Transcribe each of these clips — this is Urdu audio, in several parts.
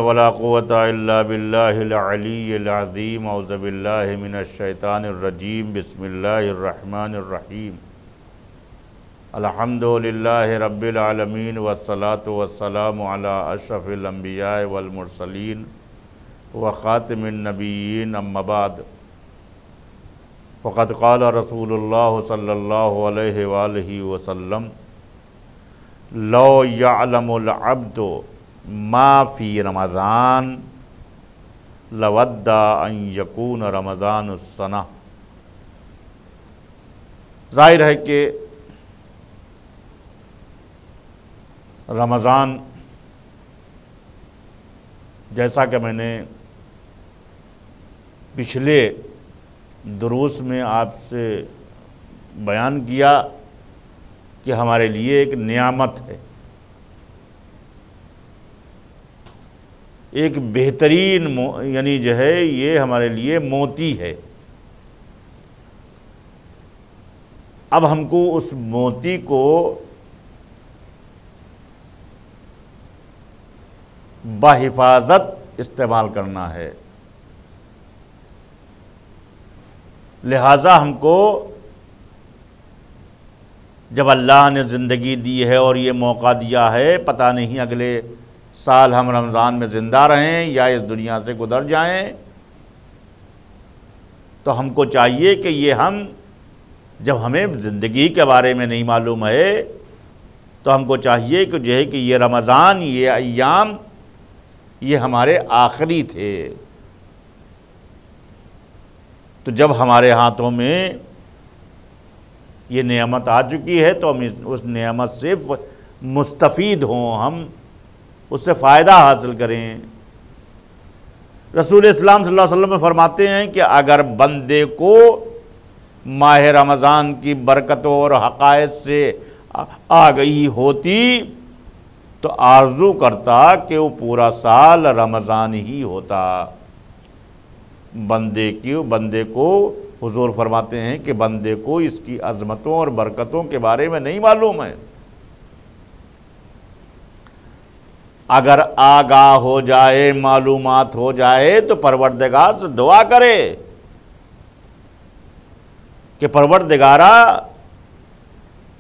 ولا قوة الا باللہ العلی العظیم اعوذ باللہ من الشیطان الرجیم بسم اللہ الرحمن الرحیم الحمد للہ رب العالمین والصلاة والسلام علی اشرف الانبیاء والمرسلین وخاتم النبیین اما بعد فقد قال رسول اللہ صلی اللہ علیہ وآلہ وسلم لو یعلم العبد ما فی رمضان لود ان یکون رمضان السنہ۔ ظاہر ہے کہ رمضان، جیسا کہ میں نے پچھلے دروس میں آپ سے بیان کیا کہ ہمارے لیے ایک نعمت ہے، ایک بہترین یعنی جو ہے یہ ہمارے لیے موتی ہے۔ اب ہم کو اس موتی کو بحفاظت استعمال کرنا ہے، لہٰذا ہم کو جب اللہ نے زندگی دی ہے اور یہ موقع دیا ہے، پتہ نہیں اگلے سال ہم رمضان میں زندہ رہیں یا اس دنیا سے گزر جائیں، تو ہم کو چاہیے کہ یہ ہم جب ہمیں زندگی کے بارے میں نہیں معلوم ہے تو ہم کو چاہیے کہ جو ہے کہ یہ رمضان، یہ ایام یہ ہمارے آخری تھے۔ تو جب ہمارے ہاتھوں میں یہ نعمت آ چکی ہے تو ہم اس نعمت سے مستفید ہوں، ہم اس سے فائدہ حاصل کریں۔ رسول اسلام صلی اللہ علیہ وسلم فرماتے ہیں کہ اگر بندے کو ماہ رمضان کی برکتوں اور حقائق سے آگہی ہوتی تو آرزو کرتا کہ وہ پورا سال رمضان ہی ہوتا۔ بندے کو حضور فرماتے ہیں کہ بندے کو اس کی عظمتوں اور برکتوں کے بارے میں نہیں معلوم ہے، اگر آگاہ ہو جائے، معلومات ہو جائے تو پروردگار سے دعا کرے کہ پروردگارا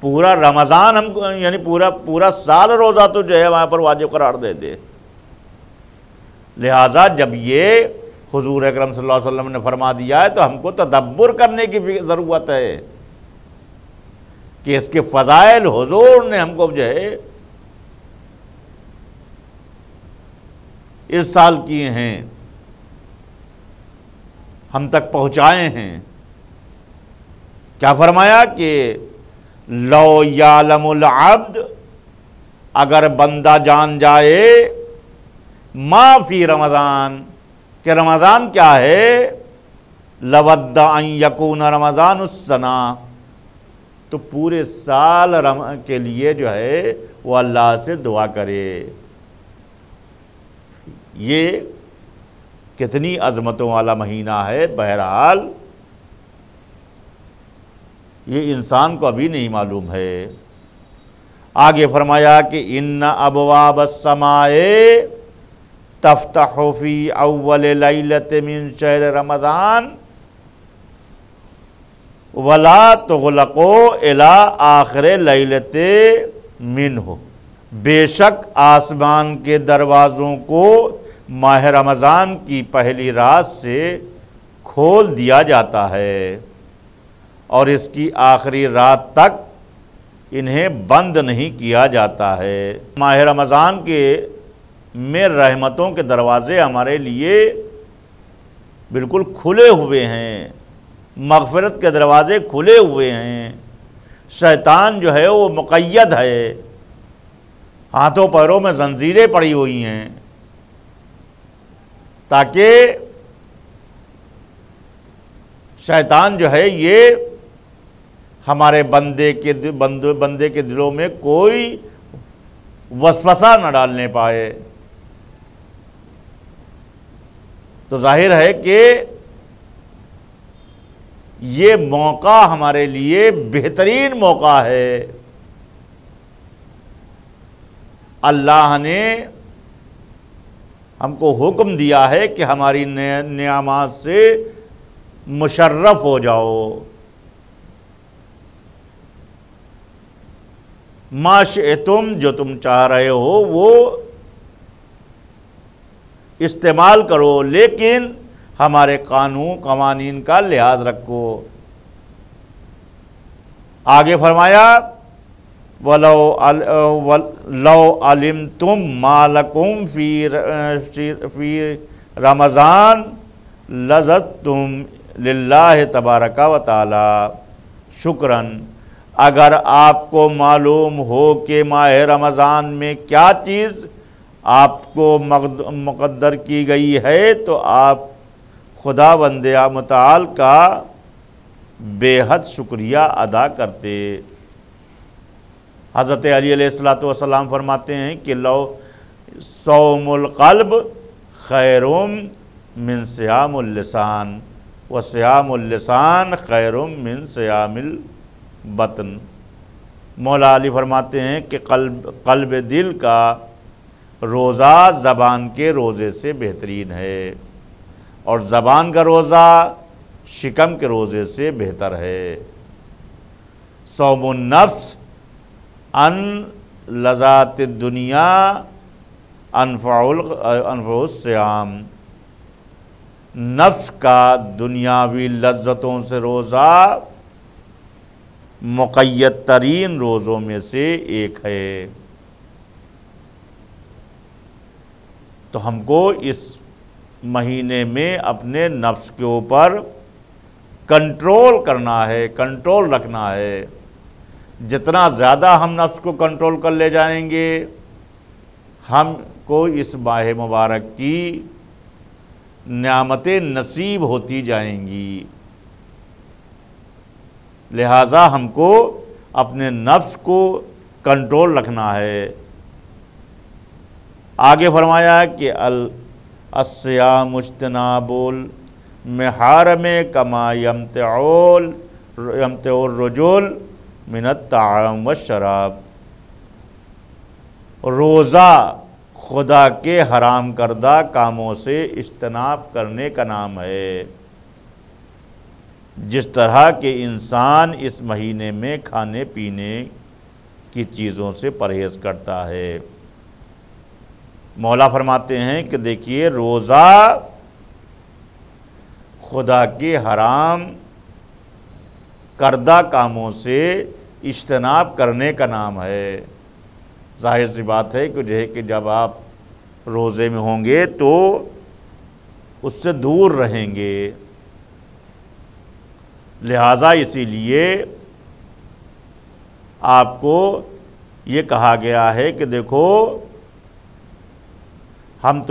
پورا رمضان ہم کو یعنی پورا سال روزہ تو جو ہے وہاں پر واجب قرار دے دے۔ لہٰذا جب یہ حضور اکرم صلی اللہ علیہ وسلم نے فرما دیا ہے تو ہم کو تدبر کرنے کی بھی ضرورت ہے کہ اس کے فضائل حضور نے ہم کو جو ہے ارسال کیے ہیں، ہم تک پہنچائے ہیں۔ کیا فرمایا کہ لو یعلم العبد، اگر بندہ جان جائے ما فی رمضان، کہ رمضان کیا ہے، لود ان یکون رمضان السنہ، تو پورے سال کے لیے جو ہے وہ اللہ سے دعا کرے۔ یہ کتنی عظمتوں والا مہینہ ہے، بہرحال یہ انسان کو ابھی نہیں معلوم ہے۔ آگے فرمایا کہ ان ابواب السماء تفتح فی اول لیلۃ من شہر رمضان ولا تغلق الی آخر لیلۃ منہ، بے شک آسمان کے دروازوں کو ماہ رمضان کی پہلی رات سے کھول دیا جاتا ہے اور اس کی آخری رات تک انہیں بند نہیں کیا جاتا ہے۔ ماہ رمضان کے میں رحمتوں کے دروازے ہمارے لیے بالکل کھلے ہوئے ہیں، مغفرت کے دروازے کھلے ہوئے ہیں۔ شیطان جو ہے وہ مقید ہے، ہاتھوں پیروں میں زنجیریں پڑی ہوئی ہیں تاکہ شیطان جو ہے یہ ہمارے بندے کے دلوں میں کوئی وسوسہ نہ ڈالنے پائے۔ تو ظاہر ہے کہ یہ موقع ہمارے لیے بہترین موقع ہے۔ اللہ نے ہم کو حکم دیا ہے کہ ہماری نعمات سے مشرف ہو جاؤ. ما شئتم، جو تم چاہ رہے ہو وہ استعمال کرو، لیکن ہمارے قوانین کا لحاظ رکھو. آگے فرمایا لو علمتم ما لکم فی رمضان لزدتم للہ تبارک و تعالی شکراً. اگر آپ کو معلوم ہو کہ ماہ رمضان میں کیا چیز آپ کو مقدر کی گئی ہے تو آپ خدا بند متعال کا بے حد شکریہ ادا کرتے. حضرت علی علیہ السلام فرماتے ہیں کہ لو صوم القلب خیر من صیام اللسان و صیام اللسان خیر من صیام البطن. مولا علی فرماتے ہیں کہ قلب دل کا روزہ زبان کے روزے سے بہترین ہے، اور زبان کا روزہ شکم کے روزے سے بہتر ہے. صوم النفس ان لذات الدنیا انفع الصیام. نفس کا دنیاوی لذتوں سے روزہ مقید ترین روزوں میں سے ایک ہے. تو ہم کو اس مہینے میں اپنے نفس کے اوپر کنٹرول کرنا ہے، کنٹرول رکھنا ہے. جتنا زیادہ ہم نفس کو کنٹرول کر لے جائیں گے، ہم کو اس ماہ مبارک کی نعمتیں نصیب ہوتی جائیں گی. لہٰذا ہم کو اپنے نفس کو کنٹرول رکھنا ہے. آگے فرمایا کہ الصیام اجتناب المحارم کما یمتع الرجل من الطعام والشراب. روزہ خدا کے حرام کردہ کاموں سے اجتناب کرنے کا نام ہے. جس طرح کہ انسان اس مہینے میں کھانے پینے کی چیزوں سے پرہیز کرتا ہے. مولا فرماتے ہیں کہ دیکھیے روزہ خدا کے حرام کردہ کاموں سے اجتناب کرنے کا نام ہے. ظاہر سی بات ہے کہ جب آپ روزے میں ہوں گے تو اس سے دور رہیں گے. لہٰذا اسی لیے آپ کو یہ کہا گیا ہے کہ دیکھو ہم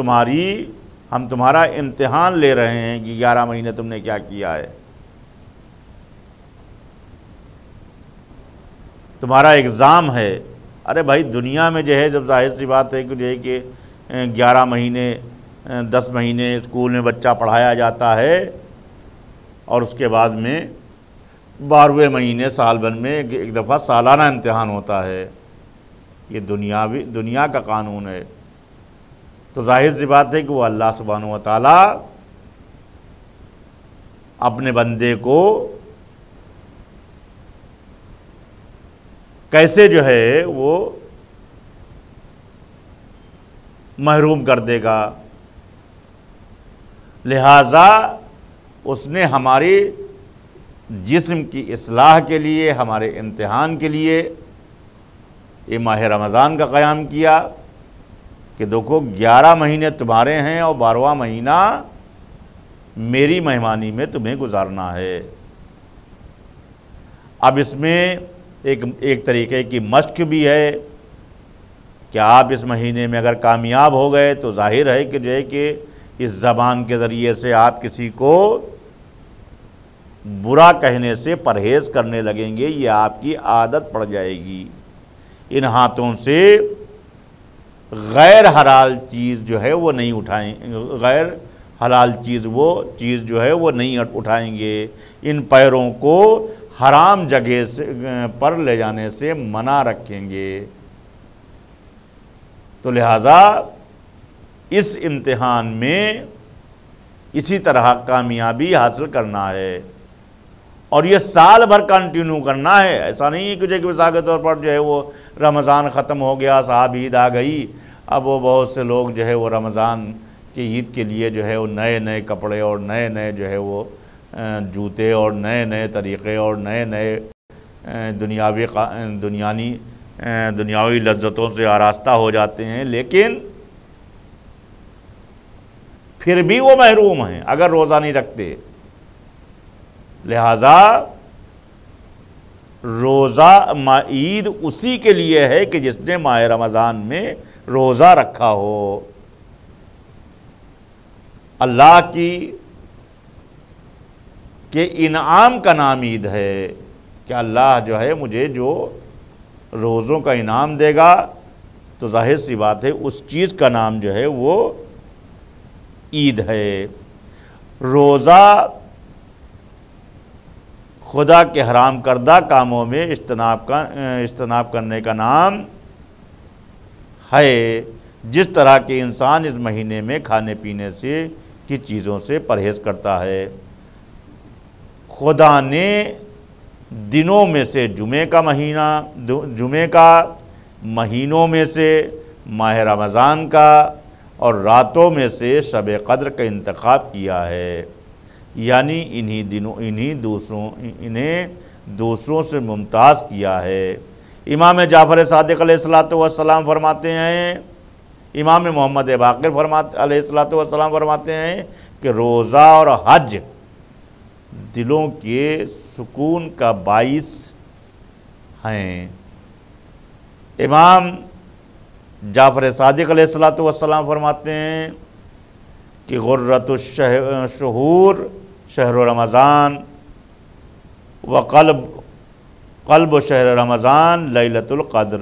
تمہارا امتحان لے رہے ہیں کہ 11 مہینے تم نے کیا کیا ہے. تمہارا ایگزام ہے. ارے بھائی دنیا میں جو ہے جب ظاہر سی بات ہے کہ جو ہے کہ 11 مہینے 10 مہینے اسکول میں بچہ پڑھایا جاتا ہے، اور اس کے بعد میں 12ویں مہینے سال بھر میں ایک دفعہ سالانہ امتحان ہوتا ہے. یہ دنیا کا قانون ہے. تو ظاہر سی بات ہے کہ وہ اللہ سبحانہ و تعالیٰ اپنے بندے کو کیسے جو ہے وہ محروم کر دے گا. لہٰذا اس نے ہماری جسم کی اصلاح کے لیے، ہمارے امتحان کے لیے یہ ماہ رمضان کا قیام کیا کہ دیکھو 11 مہینے تمہارے ہیں اور 12واں مہینہ میری مہمانی میں تمہیں گزارنا ہے. اب اس میں ایک طریقے کی مشق بھی ہے کہ آپ اس مہینے میں اگر کامیاب ہو گئے تو ظاہر ہے کہ جو ہے کہ اس زبان کے ذریعے سے آپ کسی کو برا کہنے سے پرہیز کرنے لگیں گے، یہ آپ کی عادت پڑ جائے گی. ان ہاتھوں سے غیر حلال چیز جو ہے وہ نہیں اٹھائیں، غیر حلال چیز جو ہے وہ نہیں اٹھائیں گے. ان پیروں کو حرام جگہ پر لے جانے سے منع رکھیں گے. تو لہٰذا اس امتحان میں اسی طرح کامیابی حاصل کرنا ہے، اور یہ سال بھر کنٹینیو کرنا ہے۔ ایسا نہیں ہے کہ مثال کے طور پر جو ہے وہ رمضان ختم ہو گیا، صاحب عید آ گئی، اب وہ بہت سے لوگ جو ہے وہ رمضان کی عید کے لیے جو ہے وہ نئے نئے کپڑے اور نئے نئے جو ہے وہ جوتے اور نئے نئے طریقے اور نئے نئے دنیاوی لذتوں سے آراستہ ہو جاتے ہیں، لیکن پھر بھی وہ محروم ہیں اگر روزہ نہیں رکھتے۔ لہذا روزہ عید اسی کے لیے ہے کہ جس نے ماہ رمضان میں روزہ رکھا ہو۔ اللہ کے انعام کا نام عید ہے کہ اللہ جو ہے مجھے جو روزوں کا انعام دے گا، تو ظاہر سی بات ہے اس چیز کا نام جو ہے وہ عید ہے۔ روزہ خدا کے حرام کردہ کاموں میں اجتناب کرنے کا نام ہے، جس طرح کہ انسان اس مہینے میں کھانے پینے سے کی چیزوں سے پرہیز کرتا ہے۔ خدا نے دنوں میں سے جمعے کا مہینوں میں سے ماہ رمضان کا اور راتوں میں سے شب قدر کا انتخاب کیا ہے، یعنی انہیں دوسروں سے ممتاز کیا ہے۔ امام جعفر صادق علیہ السلام فرماتے ہیں، امام محمد باقر علیہ السلام فرماتے ہیں کہ روزہ اور حج دلوں کے سکون کا باعث ہیں۔ امام جعفر صادق علیہ السلام فرماتے ہیں کہ غرۃ الشہور شہر رمضان و قلب شہر رمضان لیلۃ القدر،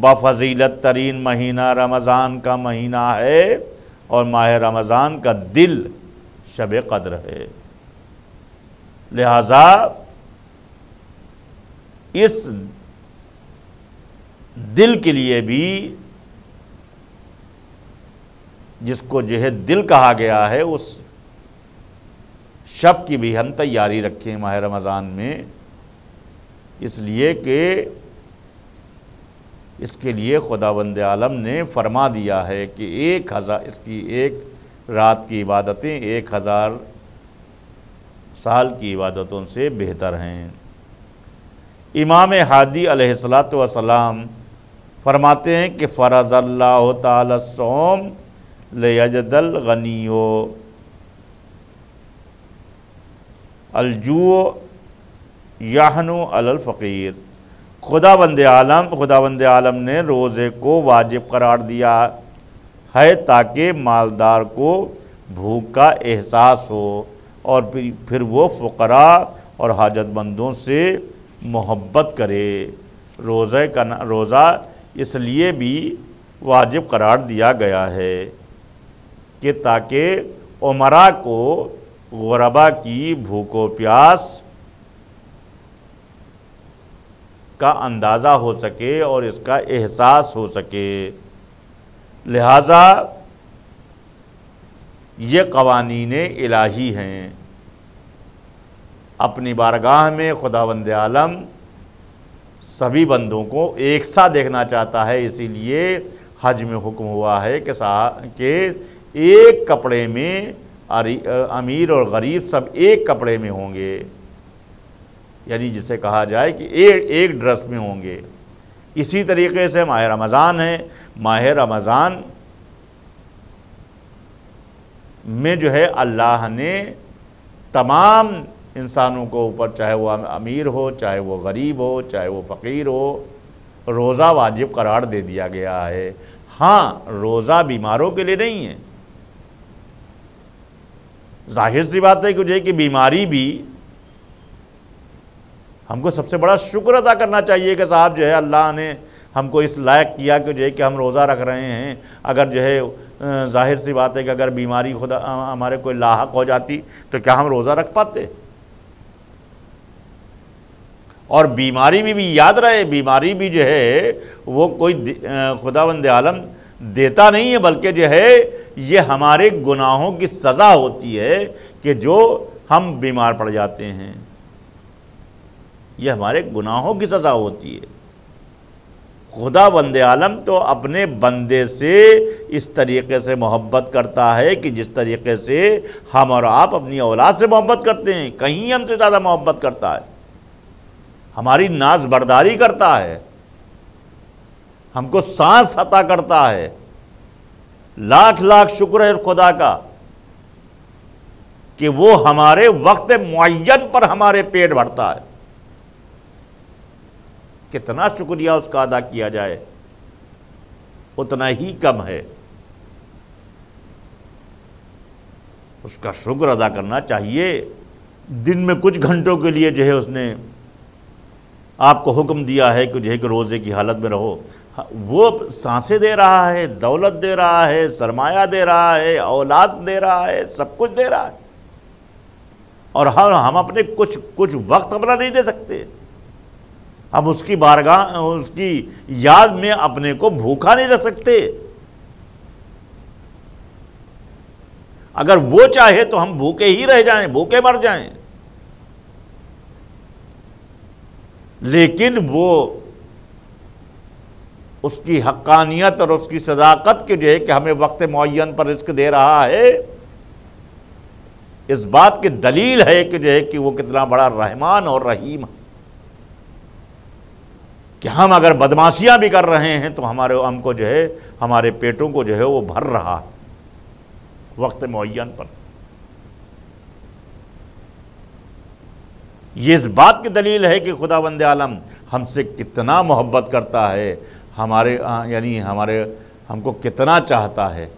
بفضیلت ترین مہینہ رمضان کا مہینہ ہے اور ماہ رمضان کا دل شب قدر ہے۔ لہذا اس دل کے لیے بھی، جس کو جو ہے دل کہا گیا ہے، اس شب کی بھی ہم تیاری رکھیں ماہ رمضان میں، اس لیے کہ اس کے لیے خداوند عالم نے فرما دیا ہے کہ اس کی ایک رات کی عبادتیں 1000 سال کی عبادتوں سے بہتر ہیں۔ امام ہادی علیہ السلام فرماتے ہیں کہ فرض اللہ تعالی الصوم لیجد الغنی الجوع یحنو علی الفقیر، خداوند عالم نے روزے کو واجب قرار دیا ہے تاکہ مالدار کو بھوک کا احساس ہو اور پھر وہ فقراء اور حاجت مندوں سے محبت کرے۔ روزہ اس لیے بھی واجب قرار دیا گیا ہے کہ تاکہ امراء کو غربا کی بھوک و پیاس کا اندازہ ہو سکے اور اس کا احساس ہو سکے۔ لہذا یہ قوانین الہی ہیں۔ اپنی بارگاہ میں خداوند عالم سبھی بندوں کو ایک سا دیکھنا چاہتا ہے، اسی لیے حج میں حکم ہوا ہے کہ ایک کپڑے میں امیر اور غریب سب ایک کپڑے میں ہوں گے، یعنی جسے کہا جائے کہ ایک ڈریس میں ہوں گے۔ اسی طریقے سے ماہ رمضان ہے، ماہ رمضان میں جو ہے اللہ نے تمام انسانوں کو اوپر، چاہے وہ امیر ہو، چاہے وہ غریب ہو، چاہے وہ فقیر ہو، روزہ واجب قرار دے دیا گیا ہے۔ ہاں، روزہ بیماروں کے لیے نہیں ہے۔ ظاہر سی بات ہے کہ بیماری بھی ہم کو سب سے بڑا شکر ادا کرنا چاہیے کہ صاحب جو ہے اللہ نے ہم کو اس لائق کیا کہ ہم روزہ رکھ رہے ہیں۔ اگر جو ہے ظاہر سی بات ہے کہ اگر بیماری خدا ہمارے کوئی لاحق ہو جاتی تو کیا ہم روزہ رکھ پاتے؟ اور بیماری بھی یاد رہے، بیماری بھی جو ہے وہ کوئی خداوند عالم دیتا نہیں ہے، بلکہ جو ہے یہ ہمارے گناہوں کی سزا ہوتی ہے کہ جو ہم بیمار پڑ جاتے ہیں، یہ ہمارے گناہوں کی سزا ہوتی ہے۔ خدا بند عالم تو اپنے بندے سے اس طریقے سے محبت کرتا ہے کہ جس طریقے سے ہم اور آپ اپنی اولاد سے محبت کرتے ہیں، کہیں ہم سے زیادہ محبت کرتا ہے، ہماری ناز برداری کرتا ہے، ہم کو سانس عطا کرتا ہے۔ لاکھ لاکھ شکر ہے خدا کا کہ وہ ہمارے وقت معین پر ہمارے پیٹ بھرتا ہے۔ کتنا شکریہ اس کا ادا کیا جائے اتنا ہی کم ہے۔ اس کا شکر ادا کرنا چاہیے۔ دن میں کچھ گھنٹوں کے لیے جو ہے اس نے آپ کو حکم دیا ہے کہ جو ہے کہ روزے کی حالت میں رہو، وہ سانسیں دے رہا ہے، دولت دے رہا ہے، سرمایہ دے رہا ہے، اولاد دے رہا ہے، سب کچھ دے رہا ہے، اور ہم اپنے کچھ وقت اپنا نہیں دے سکتے۔ ہم اس کی بارگاہ، اس کی یاد میں اپنے کو بھوکا نہیں رکھ سکتے۔ اگر وہ چاہے تو ہم بھوکے ہی رہ جائیں، بھوکے مر جائیں، لیکن وہ اس کی حقانیت اور اس کی صداقت کے جو ہے کہ ہمیں وقت معین پر رزق دے رہا ہے، اس بات کی دلیل ہے کہ جو ہے کہ وہ کتنا بڑا رحمان اور رحیم ہے۔ کہ ہم اگر بدماشیاں بھی کر رہے ہیں تو ہم کو جو ہے ہمارے پیٹوں کو جو ہے وہ بھر رہا ہے وقت معین پر۔ یہ اس بات کی دلیل ہے کہ خداوند عالم ہم سے کتنا محبت کرتا ہے، ہم کو کتنا چاہتا ہے۔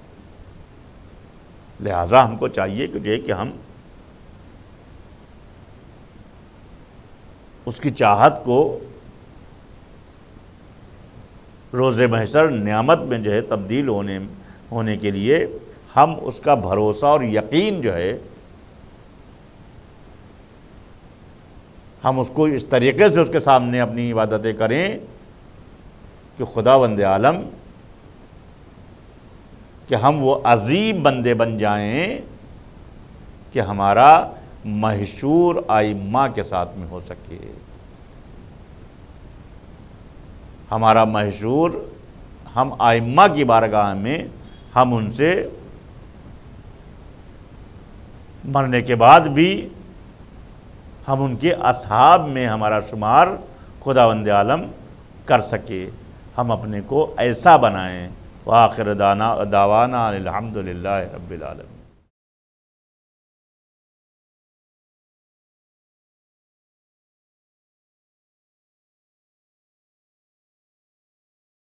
لہذا ہم کو چاہیے کہ جو ہے کہ ہم اس کی چاہت کو روز محشر نعمت میں جو ہے تبدیل ہونے کے لیے ہم اس کا بھروسہ اور یقین جو ہے ہم اس کو اس طریقے سے اس کے سامنے اپنی عبادتیں کریں کہ خداوند عالم کہ ہم وہ عظیم بندے بن جائیں کہ ہمارا محشور ائمہ کے ساتھ میں ہو سکے، ہمارا محشور ہم ائمہ کی بارگاہ میں ہم ان سے مرنے کے بعد بھی ہم ان کے اصحاب میں ہمارا شمار خداوند عالم کر سکے۔ ہم اپنے کو ایسا بنائیں۔ وآخر دعوانا الحمدللہ رب العالمین۔